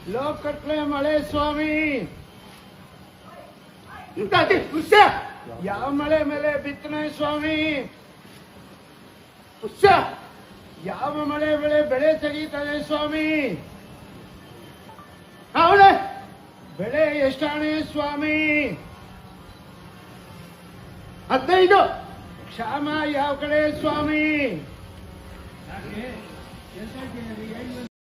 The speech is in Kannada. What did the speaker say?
ಲೋಕಟ್ಲೆ ಮಳೆ ಸ್ವಾಮಿ. ಯಾವ ಮಳೆ ಮೇಲೆ ಬಿತ್ತನೆ ಸ್ವಾಮಿ? ಯಾವ ಮಳೆ ಬೆಳೆ ತೆಗೀತದೆ ಸ್ವಾಮಿ? ಅವಳೆ ಬೆಳೆ ಎಷ್ಟಾಣೆ ಸ್ವಾಮಿ? 15. ಕ್ಷಾಮ ಯಾವ ಕಡೆ ಸ್ವಾಮಿ?